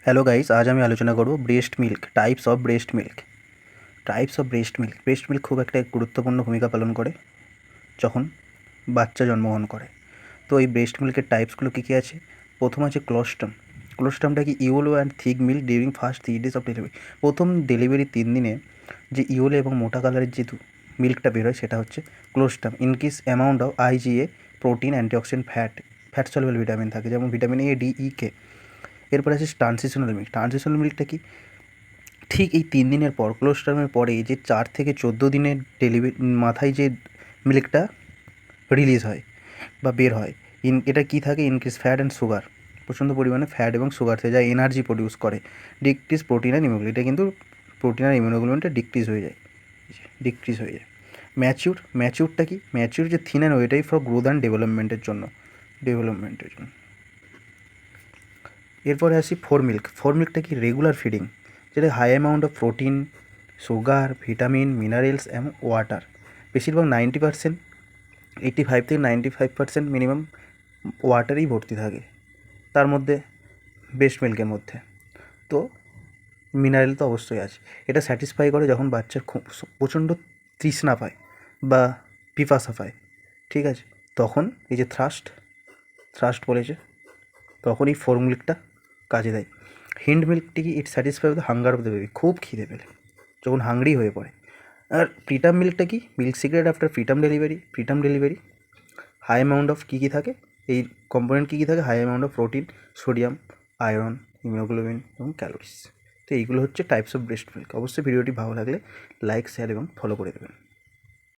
Hello guys, আজ আমি আলোচনা করব breast milk, types of breast milk. Breast milk খুব একটা গুরুত্বপূর্ণ ভূমিকা পালন করে যখন বাচ্চা জন্মগ্রহণ করে। তো এই ব্রেস্ট মিল্কের টাইপসগুলো কী কী আছে? প্রথম আছে ক্লোস্টাম। ক্লোস্টামটা কি? Yellow and thick milk during first 3 days of delivery. প্রথম ডেলিভারি 3 দিনে যে ইওলো এবং মোটা কালারের যে মিল্কটা বেরোয় সেটা হচ্ছে colostrum. Increase amount of IgA, protein, antioxidant, fat soluble vitamin থাকে, যেমন ভিটামিন এ, ডি, ই, কে। এরপর আছে ট্রানজিশনাল মিল্ক। ট্রানজিশনাল মিল্কটা কি? ঠিক এই 3 দিনের পর, ক্লোস্টামের পরে যে 4 থেকে 14 দিনের ডেলিভারি মাথায় যে মিল্কটা রিলিজ হয় বা বের হয়, এটা কি থাকে? ইনক্রিজ ফ্যাট অ্যান্ড সুগার, প্রচণ্ড পরিমাণে ফ্যাট এবং সুগার থেকে যা এনার্জি প্রডিউস করে। ডিক্রিজ প্রোটিন অ্যান্ড ইমিউনোগ্লোবিন, এটা কিন্তু প্রোটিন আর ইমিউনোগ্লোবিনটা ডিক্রিজ হয়ে যায়। ম্যাচিউরটা কি? ম্যাচিউর যে থিন অ্যান্ড ওয়েটাই ফর গ্রোথ অ্যান্ড ডেভেলপমেন্টের জন্য। এরপরে আসি ফোর মিল্কটা কি? রেগুলার ফিডিং, যেটা high amount of protein, sugar, vitamin, minerals এবং ওয়াটার। বেশিরভাগ 90%, 85 থেকে 95% মিনিমাম ওয়াটারেই ভর্তি থাকে তার মধ্যে, ব্রেস্ট মিল্কের মধ্যে। তো মিনারেল তো অবশ্যই আছে। এটা স্যাটিসফাই করে যখন বাচ্চার খুব প্রচণ্ড তৃষ্ণা পায় বা পিপাসা পায়, ঠিক আছে, তখন এই যে থ্রাস্ট বলেছে, তখন এই ফোর মিল্কটা কাজে দেয়। হিন্ড মিল্কটি কি? It satisfy the hunger of the baby, খুব খিদে পেলে, যখন হাংরি হয়ে পড়ে। আর প্রিটার্ম মিল্কটা কি? Milk secret after preterm delivery high amount of কী কী থাকে, এই কম্পোনেন্ট কী কী থাকে? High amount of protein, sodium, iron, haemoglobin এবং ক্যালোরিজ। তো এইগুলো হচ্ছে টাইপস অফ ব্রেস্ট মিল্ক। অবশ্যই ভিডিওটি ভালো লাগলে লাইক, শেয়ার এবং ফলো করে দেবেন।